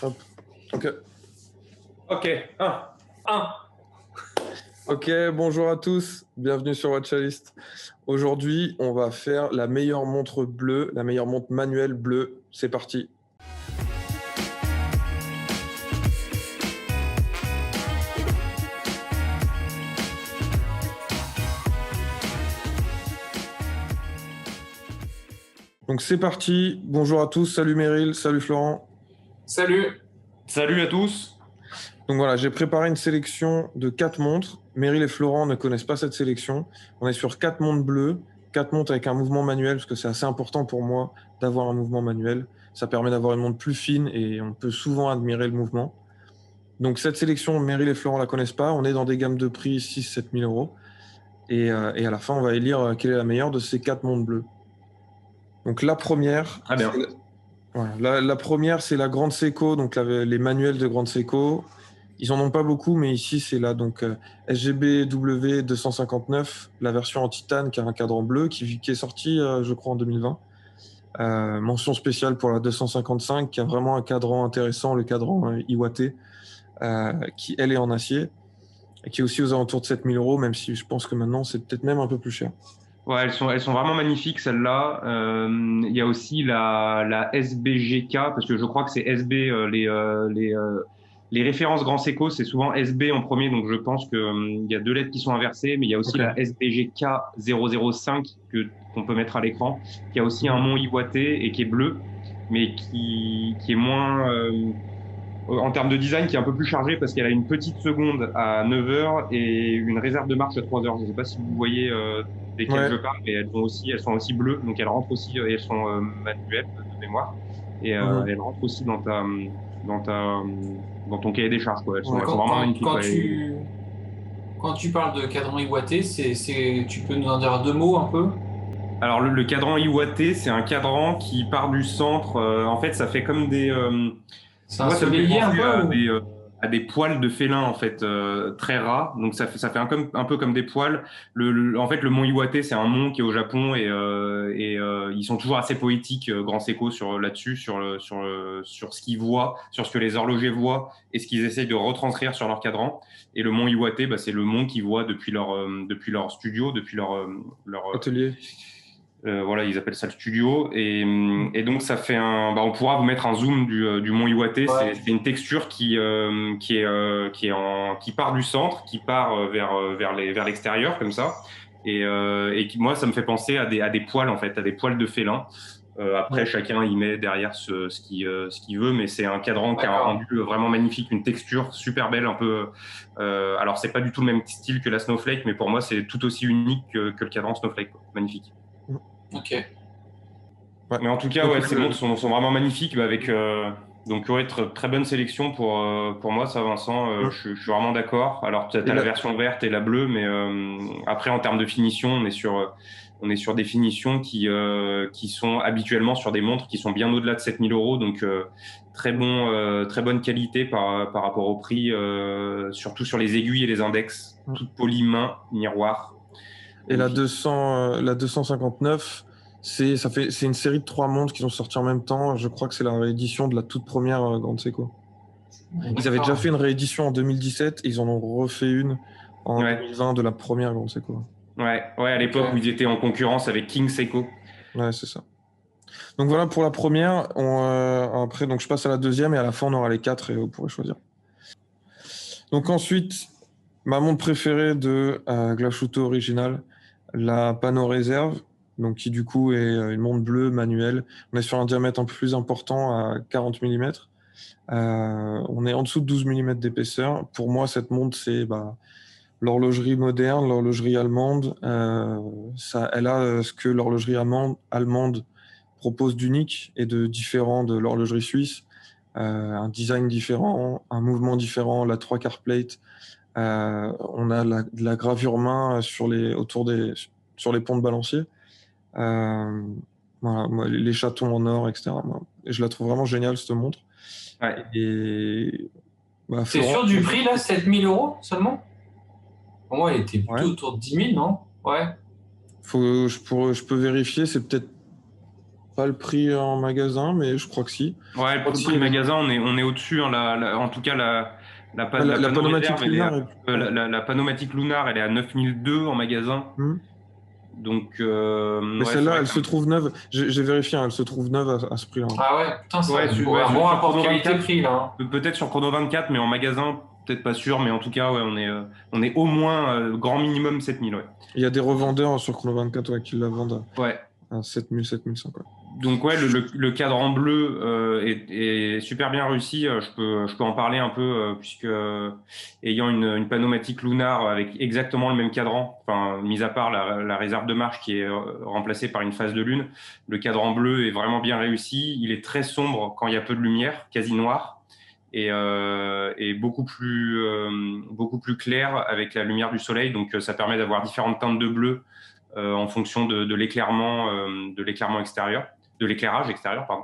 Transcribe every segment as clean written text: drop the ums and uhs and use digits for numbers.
Hop. Ok. Ok, un. Ok, bonjour à tous, bienvenue sur Watchalist. Aujourd'hui, on va faire la meilleure montre bleue, la meilleure montre manuelle bleue. C'est parti. Donc c'est parti, bonjour à tous, salut Meryl, salut Florent. Salut. Salut à tous. Donc voilà, j'ai préparé une sélection de 4 montres. Meryl et Florent ne connaissent pas cette sélection. On est sur 4 montres bleues, 4 montres avec un mouvement manuel, parce que c'est assez important pour moi d'avoir un mouvement manuel. Ça permet d'avoir une montre plus fine et on peut souvent admirer le mouvement. Donc cette sélection, Meryl et Florent la connaissent pas. On est dans des gammes de prix 6-7 000 euros. Et à la fin, on va élire quelle est la meilleure de ces 4 montres bleues. Donc la première, Très bien. la première, c'est la Grande Seiko, donc les manuels de Grande Seiko. Ils en ont pas beaucoup, mais ici c'est la SGB W259, la version en titane qui a un cadran bleu, qui est sortie, je crois, en 2020. Mention spéciale pour la 255 qui a vraiment un cadran intéressant, le cadran Iwate, qui elle est en acier et qui est aussi aux alentours de 7 000 euros, même si je pense que maintenant c'est peut-être même un peu plus cher. Ouais, elles sont vraiment magnifiques celles-là. Il y a aussi la SBGK, parce que je crois que c'est SB, les références Grand Seiko, c'est souvent SB en premier, donc je pense qu'il y a 2 lettres qui sont inversées, mais il y a aussi la SBGK 005 qu'on peut mettre à l'écran, qui a aussi un mont Iwate et qui est bleu, mais qui est moins... en termes de design, qui est un peu plus chargé parce qu'elle a une petite seconde à 9 heures et une réserve de marche à 3 heures. Je ne sais pas si vous voyez desquelles je parle, mais elles sont aussi bleues, donc elles rentrent aussi, et elles sont manuelles de mémoire, et elles rentrent aussi dans ton cahier des charges, quoi. Elles sont vraiment magnifiques. Quand tu parles de cadran Iwate, tu peux nous en dire 2 mots un peu? Alors le cadran Iwate, c'est un cadran qui part du centre. En fait, ça fait comme des... C'est un soleillier un peu à des poils de félin, en fait, très ras. Donc ça fait un peu comme des poils. En fait, le mont Iwate, c'est un mont qui est au Japon, et ils sont toujours assez poétiques, Grand Seiko, là-dessus, sur ce qu'ils voient, sur ce que les horlogers voient et ce qu'ils essayent de retranscrire sur leur cadran. Et le mont Iwate, c'est le mont qu'ils voient depuis leur studio, depuis leur atelier. Voilà, ils appellent ça le studio, et donc ça fait on pourra vous mettre un zoom du mont Iwate. Ouais. C'est une texture qui part du centre, qui part vers l'extérieur comme ça, et qui, moi, ça me fait penser à des poils, en fait, à des poils de félin. Après, chacun y met derrière ce qu'il veut, mais c'est un cadran qui a un rendu vraiment magnifique, une texture super belle, un peu. Alors, c'est pas du tout le même style que la Snowflake, mais pour moi, c'est tout aussi unique que le cadran Snowflake, quoi. Magnifique. Ok. Ouais. Mais en tout cas, ces montres sont vraiment magnifiques, avec donc très bonne sélection pour moi, ça, Vincent. Je suis vraiment d'accord. Alors, tu as la version verte et la bleue, mais après, en termes de finition, on est sur des finitions qui sont habituellement sur des montres qui sont bien au-delà de 7 000 euros, donc très bonne qualité par rapport au prix, surtout sur les aiguilles et les index, toutes polies main, miroir. Et la 259, c'est une série de 3 montres qui sont sorties en même temps. Je crois que c'est la réédition de la toute première Grande Seiko. Ils avaient déjà fait une réédition en 2017 et ils en ont refait une en 2020 de la première Grande Seiko. Ouais, à l'époque où ils étaient en concurrence avec King Seiko. Ouais, c'est ça. Donc voilà pour la première. Après, je passe à la deuxième et à la fin, on aura les 4 et vous pourrez choisir. Donc ensuite, ma montre préférée de Glashütte Original, la Pano Reserve, donc qui du coup est une montre bleue manuelle. On est sur un diamètre un peu plus important à 40 mm. On est en dessous de 12 mm d'épaisseur. Pour moi, cette montre, c'est l'horlogerie moderne, l'horlogerie allemande. Elle a ce que l'horlogerie allemande propose d'unique et de différent de l'horlogerie suisse. Un design différent, un mouvement différent, la 3/4 plate. On a de la gravure main sur les ponts de balancier. Voilà, les chatons en or, etc. Et je la trouve vraiment géniale, cette montre. Ouais. Et c'est sûr du prix, là, 7 000 euros seulement? Pour moi, elle était plutôt autour de 10 000, non? Ouais. Je peux vérifier, c'est peut-être pas le prix en magasin, mais je crois que si. Ouais, le prix magasin, on est au-dessus. Hein, en tout cas, la panomatique réserve, lunar. la panomatique lunar, elle est à 9002 en magasin. Donc, mais celle-là, elle se trouve neuve. J'ai vérifié, hein, elle se trouve neuve à ce prix-là. Ah ouais, putain, c'est un bon sur rapport qualité-prix là. Peut-être sur Chrono 24, mais en magasin, peut-être pas sûr. Mais en tout cas, ouais, on est au moins grand minimum 7000. Ouais. Il y a des revendeurs sur Chrono 24 qui la vendent à 7000, 7500. Donc ouais, le cadran bleu est super bien réussi. Je peux en parler un peu puisque ayant une panomatique lunar avec exactement le même cadran, enfin mis à part la réserve de marche qui est remplacée par une phase de lune, le cadran bleu est vraiment bien réussi. Il est très sombre quand il y a peu de lumière, quasi noir, et beaucoup plus clair avec la lumière du soleil. Donc ça permet d'avoir différentes teintes de bleu en fonction de l'éclairement extérieur. De l'éclairage extérieur, pardon.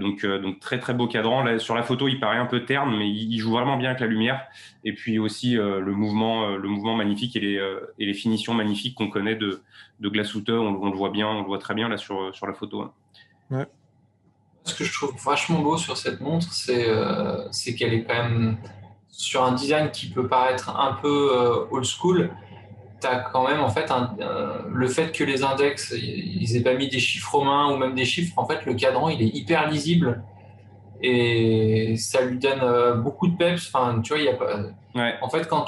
Donc très très beau cadran. Là, sur la photo, il paraît un peu terne, mais il joue vraiment bien avec la lumière. Et puis aussi le mouvement magnifique et les finitions magnifiques qu'on connaît de Glashütte. On le voit bien, on le voit très bien là sur la photo. Ouais. Ce que je trouve vachement beau sur cette montre, c'est qu'elle est quand même sur un design qui peut paraître un peu old school. T'as quand même en fait le fait que les index ils aient pas mis des chiffres romains ou même des chiffres, en fait le cadran il est hyper lisible et ça lui donne beaucoup de peps. Enfin tu vois, il y a pas en fait quand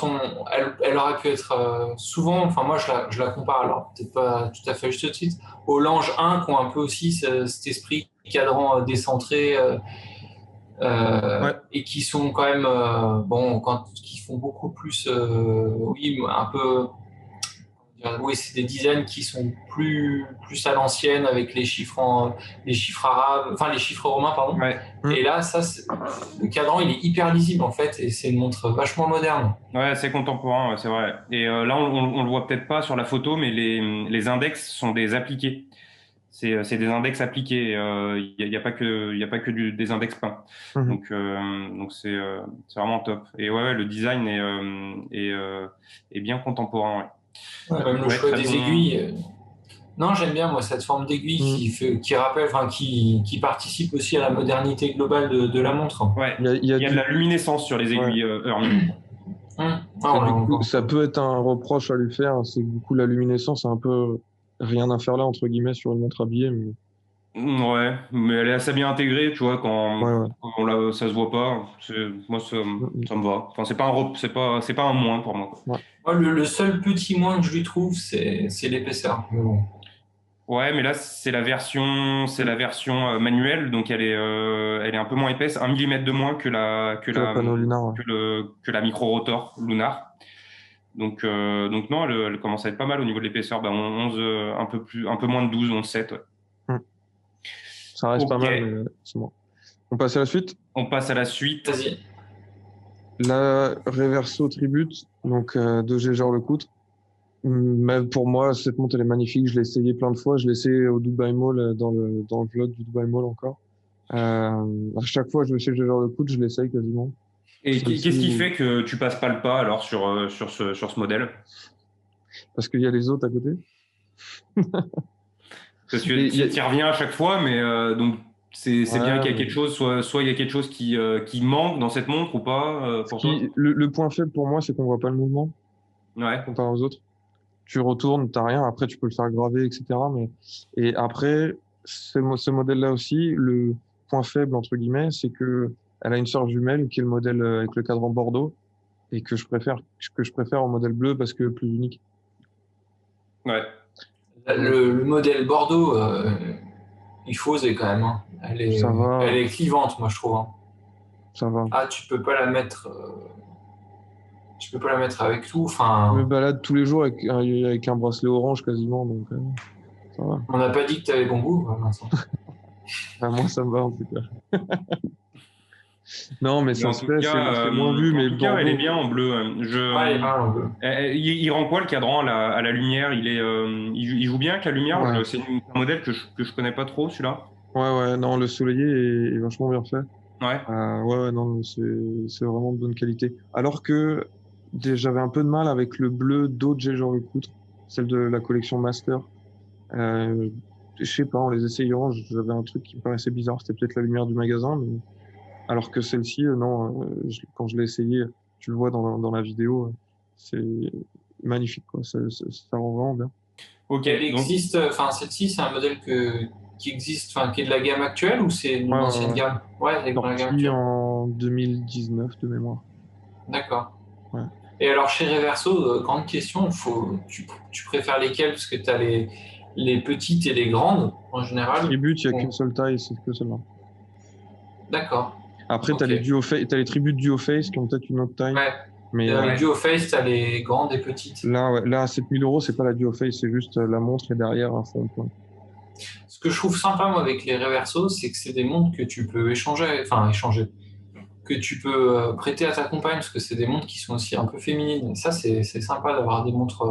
elle aurait pu être souvent, enfin moi je la compare, alors peut-être pas tout à fait juste de suite, aux Lange 1 qui ont un peu aussi cet esprit cadran décentré et qui sont quand même qui font beaucoup plus un peu. Oui, c'est des designs qui sont plus à l'ancienne avec les chiffres arabes, enfin les chiffres romains, pardon. Ouais. Et là, le cadran, il est hyper lisible en fait, et c'est une montre vachement moderne. Ouais, c'est contemporain, c'est vrai. Et là, on le voit peut-être pas sur la photo, mais les index sont des appliqués. C'est des index appliqués. Il y a pas que des index peints. Donc c'est vraiment top. Et ouais, le design est bien contemporain. Ouais. Même le choix des aiguilles. Non, j'aime bien moi cette forme d'aiguille qui rappelle, enfin qui participe aussi à la modernité globale de la montre. Ouais. Il y a de la luminescence sur les aiguilles Hermine. Ça peut être un reproche à lui faire, c'est que du coup la luminescence c'est un peu rien à faire là entre guillemets sur une montre habillée. Ouais, mais elle est assez bien intégrée, tu vois, quand ça se voit pas. Moi, ça me va. Enfin, c'est pas un moins pour moi. Moi, le seul petit moins que je lui trouve, c'est l'épaisseur. Ouais, mais là, c'est la version manuelle, donc elle est un peu moins épaisse, 1 mm de moins que la micro-rotor lunar. Donc non, elle commence à être pas mal au niveau de l'épaisseur. 11, un peu moins de 12, 11,7. Ouais. Ça reste pas mal, mais c'est bon. On passe à la suite? On passe à la suite. Vas-y. La Reverso Tribute, donc de Jaeger-LeCoultre. Mais pour moi, cette montre, elle est magnifique. Je l'ai essayé plein de fois. Je l'ai essayé au Dubai Mall, dans le vlog du Dubai Mall encore. À chaque fois que je vais chez Jaeger-LeCoultre, je l'essaye quasiment. Et qu'est-ce qui fait que tu passes pas le pas alors sur ce modèle? Parce qu'il y a les autres à côté. Parce que tu y reviens à chaque fois, mais donc c'est bien qu'il y a quelque chose, soit il y a quelque chose qui manque dans cette montre ou pas pour toi. Le point faible pour moi, c'est qu'on voit pas le mouvement. Ouais. Comparé aux autres. Tu retournes, t'as rien. Après, tu peux le faire graver, etc. Et après, ce modèle-là aussi, le point faible entre guillemets, c'est que elle a une sœur jumelle qui est le modèle avec le cadran bordeaux et que je préfère au modèle bleu parce que plus unique. Ouais. Le modèle bordeaux, il faut oser quand même. Hein. Elle est clivante, moi je trouve. Hein. Ça va. Ah, tu peux pas la mettre. Tu peux pas la mettre avec tout. Enfin. Je me balade tous les jours avec un bracelet orange quasiment, donc ça va. On n'a pas dit que tu avais bon goût, Vincent. Moi, ça me va en tout cas. Non, mais c'est moins vu, mais en tout cas, elle est bien en bleu. Il rend quoi le cadran à la lumière? Il joue bien avec la lumière. Ouais. C'est un modèle que je connais pas trop, celui-là. Ouais, non, le soleillé est vachement bien fait. Ouais. Non, c'est vraiment de bonne qualité. Alors que j'avais un peu de mal avec le bleu d'autres Jaeger-LeCoultre, celle de la collection Master. je sais pas, en les essayant, j'avais un truc qui me paraissait bizarre. C'était peut-être la lumière du magasin, mais alors que celle-ci, non, quand je l'ai essayé, tu le vois dans la vidéo, c'est magnifique, quoi. Ça rend vraiment bien. Ok, Elle donc existe, enfin celle-ci, c'est un modèle qui existe, enfin qui est de la gamme actuelle ou c'est une Ouais, ancienne gamme? Ouais, c'est de la gamme sorti actuelle. en 2019 de mémoire. D'accord. Ouais. Et alors chez Reverso, grande question, tu préfères lesquelles? Parce que tu as les petites et les grandes en général. Tribute, il n'y a Bon, qu'une seule taille, c'est que celle-là. d'accord. Après, Ok. t'as les tributes Duoface qui ont peut-être une autre taille. Ouais. Mais Et dans les Duoface, tu as les grandes et petites. là, ouais, là, à 7 000 €, c'est pas la Duoface, c'est juste la montre et derrière un fond de pointe. Ce que je trouve sympa moi avec les Reverso, c'est que c'est des montres que tu peux échanger, que tu peux prêter à ta compagne, parce que c'est des montres qui sont aussi un peu féminines. Et ça, c'est sympa d'avoir des montres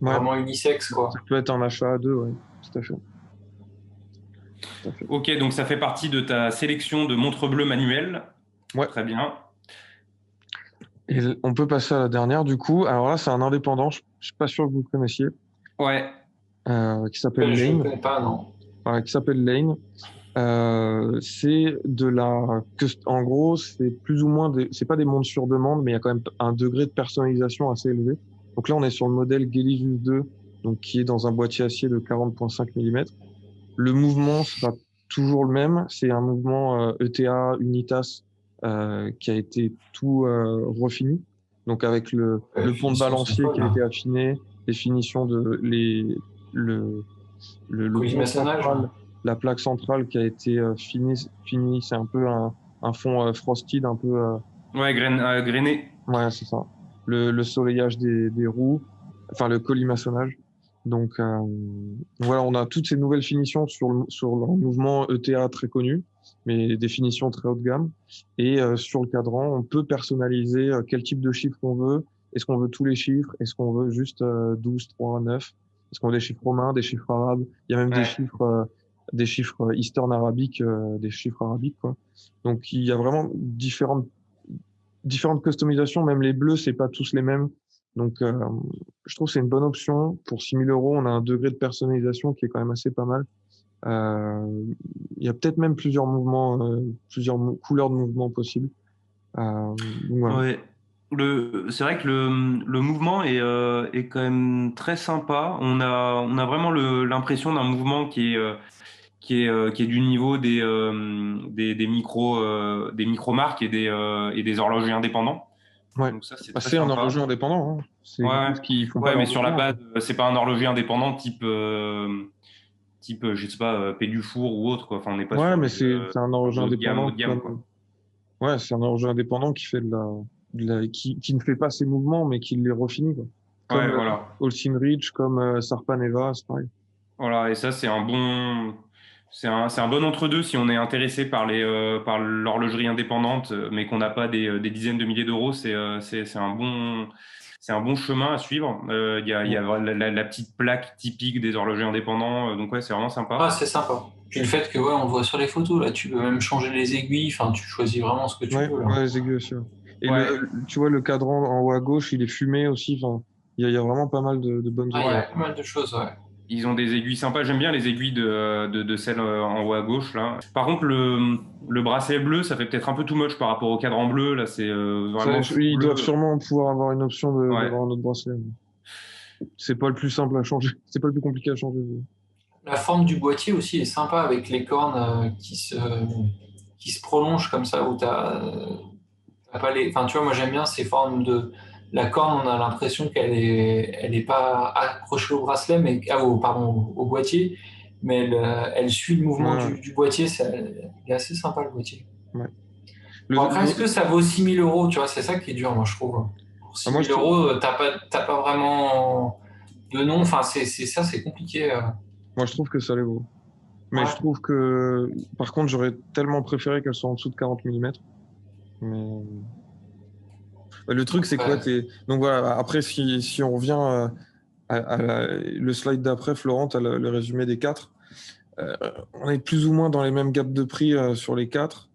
Ouais, vraiment unisexes, quoi. ça peut être un achat à deux, ouais, tout à fait. Tout à fait. ok, donc ça fait partie de ta sélection de montres bleues manuelles. Ouais. Très bien. Et on peut passer à la dernière, du coup. Alors là, c'est un indépendant, je suis pas sûr que vous le connaissiez, Ouais. qui s'appelle Je ne Lane. connais pas, non. Voilà, qui s'appelle Lane. C'est en gros, c'est plus ou moins c'est pas des montres sur demande, mais il y a quand même un degré de personnalisation assez élevé. Donc là, on est sur le modèle Gellius 2, donc qui est dans un boîtier acier de 40,5 mm. Le mouvement sera toujours le même. C'est un mouvement ETA Unitas qui a été tout refini. Donc avec le pont de Finition, c'est balancier folle, qui a là. été affiné, les finitions de le pont Colimaçonnage. central, la plaque centrale qui a été finie. C'est un peu un fond frosted, un peu. Ouais, grainé. Ouais, c'est ça. Le soleillage des roues, enfin le colimaçonnage. Donc voilà, on a toutes ces nouvelles finitions sur leur mouvement ETA très connu, mais des finitions très haut de gamme. Et sur le cadran, on peut personnaliser quel type de chiffre on veut. Est-ce qu'on veut tous les chiffres? Est-ce qu'on veut juste 12, 3, 9? Est-ce qu'on veut des chiffres romains, des chiffres arabes? Il y a même Ouais. des chiffres Eastern arabiques, des chiffres arabiques, quoi. Donc il y a vraiment différentes customisations, même les bleus, c'est pas tous les mêmes. Donc, je trouve que c'est une bonne option. Pour 6 000 €, on a un degré de personnalisation qui est quand même assez pas mal. Il y a peut-être même plusieurs mouvements, couleurs de mouvements possibles. Donc, voilà. Ouais. C'est vrai que le mouvement est quand même très sympa. On a vraiment l'impression d'un mouvement qui est du niveau des micro-marques et des horlogers indépendants. Ouais. Donc ça, c'est Bah, très c'est un sympa. horloger indépendant, hein. C'est Ouais, juste qu'ils font pas ouais, mais leur sur la mouvement, base, quoi. c'est pas un horloger indépendant type, je sais pas, Pédufour ou autre, quoi. Enfin, on n'est pas Ouais, sur mais du c'est un horloger haut indépendant de gamme, quoi. ouais, c'est un horloger indépendant qui fait qui ne fait pas ses mouvements, mais qui les refinit, quoi. Comme Ouais, voilà. Holcim Rich, comme Sarpaneva, c'est pareil. Voilà, et ça, c'est un bon entre-deux si on est intéressé par l'horlogerie indépendante, mais qu'on n'a pas des dizaines de milliers d'euros. C'est un bon chemin à suivre. Il y a la petite plaque typique des horlogers indépendants. Donc ouais, c'est vraiment sympa. Ah, c'est sympa. Puis le fait que, ouais, on le voit sur les photos, là, tu peux même changer les aiguilles, enfin, tu choisis vraiment ce que tu Ouais, veux, là. ouais, les aiguilles aussi. Ouais. Et Ouais, tu vois, le cadran en haut à gauche, il est fumé aussi. Enfin, il y a vraiment pas mal de bonnes Ah, il y a options. ouais. pas mal de choses, ouais. Ils ont des aiguilles sympas. J'aime bien les aiguilles de celles en haut à gauche, là. Par contre, le bracelet bleu, ça fait peut-être un peu too much par rapport au cadran bleu. Là, c'est vraiment full Ils doivent bleu. sûrement pouvoir avoir une option Ouais. d'avoir un autre bracelet. C'est pas le plus simple à changer. C'est pas le plus compliqué à changer. La forme du boîtier aussi est sympa avec les cornes qui se prolongent comme ça, où t'as pas les. Enfin, tu vois, moi j'aime bien ces formes de. La corne, on a l'impression elle est pas accrochée au bracelet, mais pardon, au boîtier, mais elle suit le mouvement Ouais, du boîtier. Il est assez sympa le boîtier. ouais. Bon, après, est-ce que ça vaut 6 000 €? Tu vois, c'est ça qui est dur, moi je trouve. Pour 6 Moi, 000 €, t'as pas vraiment de nom. Enfin, c'est compliqué. moi, je trouve que ça les vaut. Mais Ouais. je trouve que, par contre, j'aurais tellement préféré qu'elles soient en dessous de 40 mm. Mais le truc, c'est que ouais, Ouais. donc voilà. Après, si on revient le slide d'après, Florent, t'as le résumé des quatre. On est plus ou moins dans les mêmes gaps de prix sur les quatre.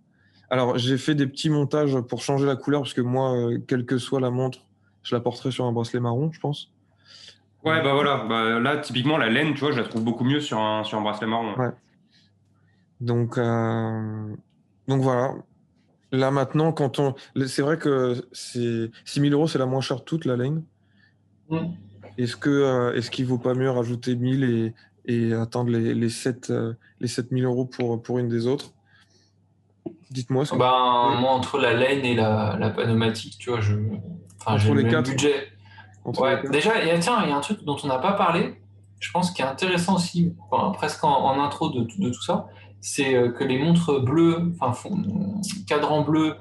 Alors, j'ai fait des petits montages pour changer la couleur parce que moi, quelle que soit la montre, je la porterai sur un bracelet marron, je pense. Ouais, bah voilà. Bah, là, typiquement, la laine, tu vois, je la trouve beaucoup mieux sur un bracelet marron. Ouais. Donc, voilà. Là maintenant, c'est vrai que 6 000 €, c'est la moins chère de toute la laine. Mm. Est-ce qu'il vaut pas mieux rajouter 1000 et attendre les 7 000 € pour une des autres? Dites-moi ce que Ben, moi, entre la laine et la pneumatique, tu vois, enfin, j'ai entre le les même quatre. budget. Entre les Ouais, quatre. déjà, tiens, il y a un truc dont on n'a pas parlé, je pense qui est intéressant aussi, enfin, presque en intro de tout ça, c'est que les montres bleues, enfin, cadran bleu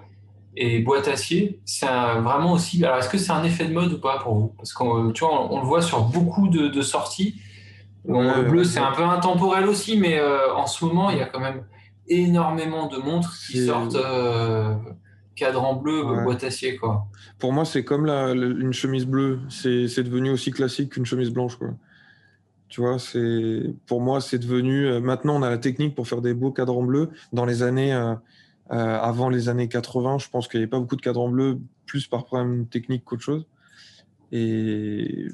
et boîte acier, c'est vraiment aussi. Alors, est-ce que c'est un effet de mode ou pas pour vous? Parce qu'on tu vois, on le voit sur beaucoup de sorties. Bon, le Ouais, bleu, c'est un peu intemporel aussi, mais en ce moment, il y a quand même énormément de montres qui sortent c'est cadran bleu, ouais. boîte acier, quoi. Pour moi, c'est comme une chemise bleue. C'est devenu aussi classique qu'une chemise blanche, quoi. Tu vois, pour moi, c'est devenu. Maintenant, on a la technique pour faire des beaux cadrans bleus. Dans les années, avant les années 80, je pense qu'il n'y avait pas beaucoup de cadrans bleus, plus par problème technique qu'autre chose. Et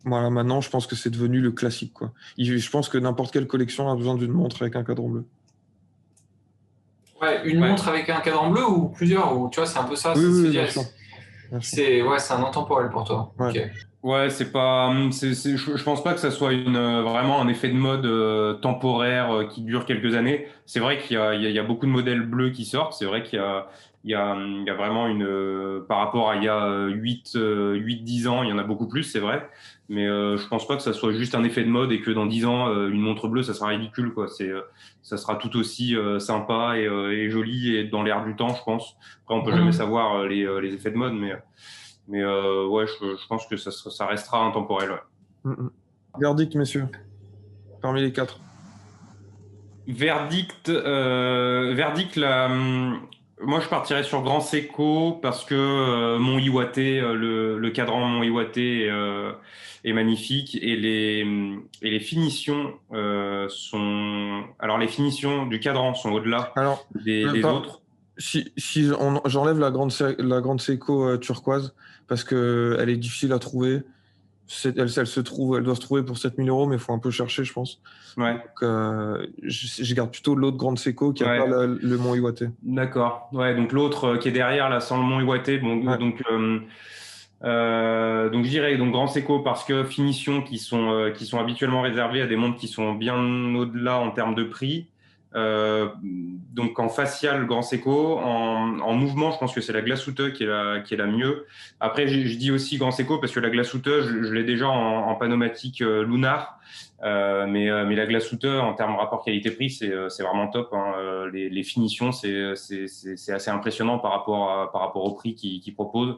voilà, maintenant, je pense que c'est devenu le classique, quoi. Je pense que n'importe quelle collection a besoin d'une montre avec un cadran bleu. Ouais, une Ouais. montre avec un cadran bleu ou plusieurs, ou tu vois, c'est un peu ça, Oui, c'est de oui, se oui, dire, bien sûr. Bien sûr. c'est un intemporel pour toi. Ouais. Ok. Ouais, c'est pas, je pense pas que ça soit vraiment un effet de mode temporaire qui dure quelques années. C'est vrai qu'il y a beaucoup de modèles bleus qui sortent. C'est vrai il y a vraiment par rapport à il y a 10 ans, il y en a beaucoup plus, c'est vrai. Mais je pense pas que ça soit juste un effet de mode et que dans 10 ans, une montre bleue, ça sera ridicule, quoi. Ça sera tout aussi sympa et joli et dans l'air du temps, je pense. Après, on peut jamais Mhm. savoir les effets de mode, mais ouais, je pense que ça restera intemporel. Ouais. Mm, mm. Verdict, messieurs, parmi les quatre. Verdict moi je partirais sur Grand Seiko parce que mon Iwate, le cadran Mont Iwate est magnifique et les finitions sont. Alors les finitions du cadran sont au-delà Alors, des autres. si j'enlève la grande Seiko turquoise parce que elle est difficile à trouver. Elle doit se trouver pour 7 000 €, mais il faut un peu chercher, je pense. Ouais, Donc, je garde plutôt l'autre grande Seiko qui n'a pas ouais. le Mont Iwate. D'accord. Ouais, donc l'autre qui est derrière, là, sans le Mont Iwate. Bon, Ouais. donc je dirais donc Grand Seiko parce que finitions qui sont habituellement réservées à des montres qui sont bien au-delà en termes de prix. Donc en facial, Grand Seiko. En mouvement, je pense que c'est la Glashütte qui est la mieux. Après, je dis aussi Grand Seiko parce que la Glashütte, je l'ai déjà en panomatique lunar. Mais la Glashütte, en termes rapport qualité-prix, c'est vraiment top, hein. Les finitions, c'est assez impressionnant par rapport au prix qu'ils proposent.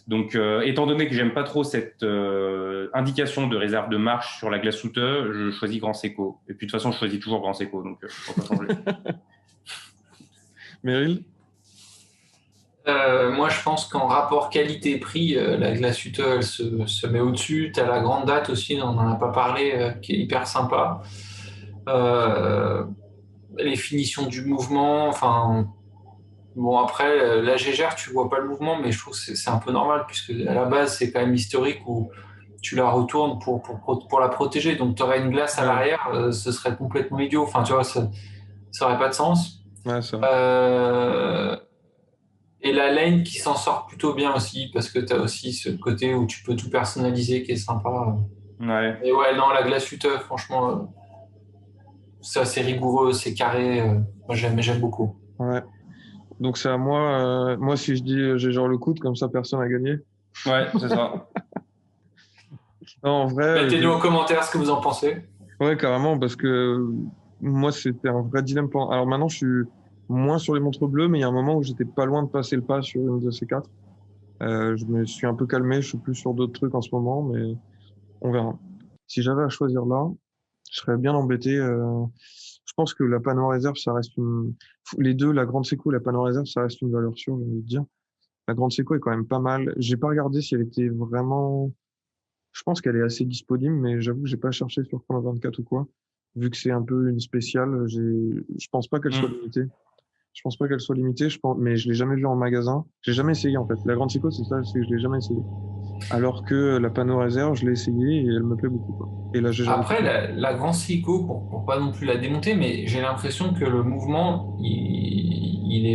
Donc, étant donné que j'aime pas trop cette indication de réserve de marche sur la Glashütte, je choisis Grand Seiko. Et puis de toute façon, je choisis toujours Grand Seiko, donc on va pas changer. Meryl? Moi, je pense qu'en rapport qualité-prix, la Glashütte, elle se met au-dessus. Tu as la grande date aussi, on n'en a pas parlé, qui est hyper sympa. Euh, les finitions du mouvement, enfin, bon, après, la Gégère, tu vois pas le mouvement, mais je trouve que c'est un peu normal, puisque à la base, c'est quand même historique où tu la retournes pour la protéger. Donc, tu aurais une glace à Ouais, l'arrière, ce serait complètement idiot. Enfin, tu vois, ça aurait pas de sens. ouais, c'est vrai. Euh, et la lane qui s'en sort plutôt bien aussi, parce que tu as aussi ce côté où tu peux tout personnaliser qui est sympa. Ouais. Et ouais, non, la Glashütte, franchement, c'est assez rigoureux, c'est carré. Moi, j'aime beaucoup. Ouais. Donc, c'est à moi. Moi, si je dis j'ai genre le coude, comme ça, personne n'a gagné. Ouais, c'est ça. Non, en vrai, Mettez-nous en commentaire ce que vous en pensez. ouais, carrément, parce que moi, c'était un vrai dilemme. Alors maintenant, je suis moins sur les montres bleues, mais il y a un moment où j'étais pas loin de passer le pas sur une de ces quatre. Je me suis un peu calmé, je suis plus sur d'autres trucs en ce moment, mais on verra. Si j'avais à choisir là, je serais bien embêté. Je pense que la Pano Réserve, ça reste les deux, la Grande Seco et la Pano Réserve, ça reste une valeur sûre, j'ai envie de dire. La Grande Seco est quand même pas mal. J'ai pas regardé si elle était vraiment. Je pense qu'elle est assez disponible, mais j'avoue que j'ai pas cherché sur Chrono 24 ou quoi. Vu que c'est un peu une spéciale, je pense pas qu'elle soit Mm. limitée. Je pense pas qu'elle soit limitée, mais je l'ai jamais vue en magasin. J'ai jamais essayé, en fait. La Grande Seco, c'est ça, c'est que je l'ai jamais essayé. Alors que la panneau réserve, je l'ai essayé et elle me plaît beaucoup, quoi. Et là, j'ai jamais Après, fait. la Grand Seiko, pour pas non plus la démonter, mais j'ai l'impression que le mouvement, il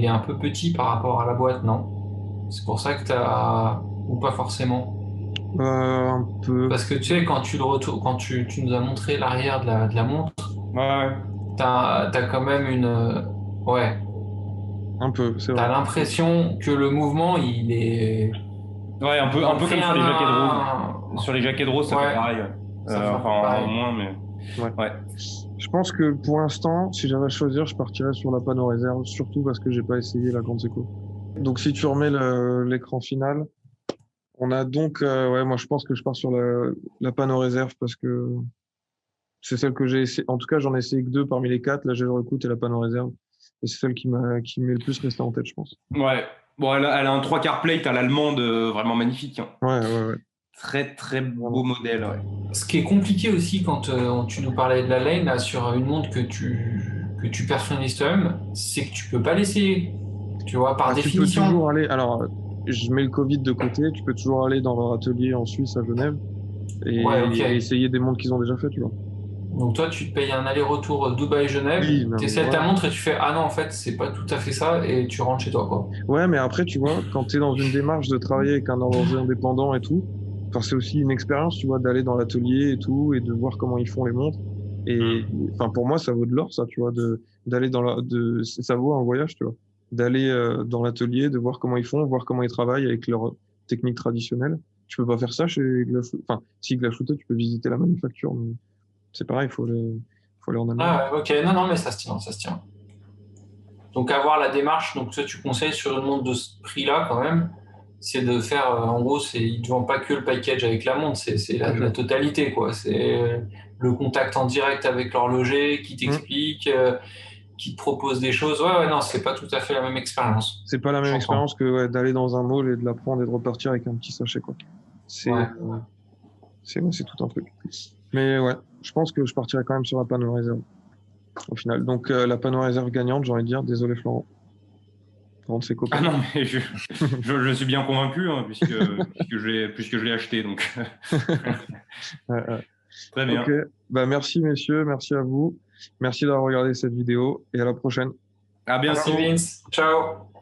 est un peu petit par rapport à la boîte, non? C'est pour ça que t'as... Ou pas forcément. Un peu. Parce que tu sais, quand quand tu nous as montré l'arrière de la montre, Ouais, ouais. t'as quand même une... ouais, Un peu, c'est vrai. t'as l'impression que le mouvement, il est... Ouais, un Ils peu, ont un peu pris comme sur les jaquettes roses. Sur les jaquettes roses, ça fait Ouais, pareil. Ouais. ça fait un peu Enfin, pareil. moins, mais Ouais. ouais. Je pense que pour l'instant, si j'avais à choisir, je partirais sur la panneau réserve, surtout parce que j'ai pas essayé la grande Seiko. Donc si tu remets l'écran final, on a donc, ouais, moi je pense que je pars sur la panneau réserve parce que c'est celle que j'ai essayé. En tout cas, j'en ai essayé que deux parmi les quatre, la Gel Recoute et la panneau réserve. Et c'est celle qui m'est le plus restée en tête, je pense. Ouais. Bon, elle a un 3/4 plate à l'allemande vraiment magnifique. Hein. Ouais, ouais, ouais. Très, très beau Vraiment. modèle, ouais. Ce qui est compliqué aussi quand tu nous parlais de la lane là, sur une montre que tu personnalises toi-même, c'est que tu peux pas l'essayer. Tu vois, par Ah, tu peux définition. toujours aller. Alors, je mets le Covid de côté. Tu peux toujours aller dans leur atelier en Suisse, à Genève, Ouais, ok. et essayer des montres qu'ils ont déjà fait, tu vois. Donc toi, tu te payes un aller-retour Dubaï-Genève, Oui, non, tu mais essaies ta voilà. montre et tu fais ah non, en fait, c'est pas tout à fait ça, et tu rentres chez toi, quoi. Ouais, mais après, tu vois, quand tu es dans une démarche de travailler avec un horloger indépendant et tout, enfin, c'est aussi une expérience, tu vois, d'aller dans l'atelier et tout, et de voir comment ils font les montres. Et enfin, pour moi, ça vaut de l'or, ça, tu vois, d'aller ça vaut un voyage, tu vois, d'aller dans l'atelier, de voir comment ils font, voir comment ils travaillent avec leur technique traditionnelle. Tu peux pas faire ça chez Enfin, si Glashütte, tu peux visiter la manufacture, mais c'est pareil, faut aller en Allemagne. Ah ouais, ok, non, non, mais ça se tient, ça se tient. Donc avoir la démarche, donc toi tu conseilles sur une montre de ce prix-là quand même, c'est de faire, en gros, ils ne vendent pas que le package avec la montre, c'est Tout à la fait. totalité, quoi. C'est le contact en direct avec l'horloger qui Hum. t'explique, qui te propose des choses. Ouais, ouais, non, c'est pas tout à fait la même expérience. C'est pas la même J'entends. expérience que ouais, d'aller dans un mall et de la prendre et de repartir avec un petit sachet, quoi. C'est Ouais. ouais, c'est tout un truc. Mais ouais, je pense que je partirai quand même sur la panneau réserve au final. Donc la panneau réserve gagnante, j'ai envie de dire, désolé Florent, rendre ses Ah copains. non, mais je suis bien convaincu, hein, puisque je l'ai acheté, donc très Ok, bien. bah merci messieurs, merci à vous, merci d'avoir regardé cette vidéo et à la prochaine. À Merci bientôt. Vince. Ciao.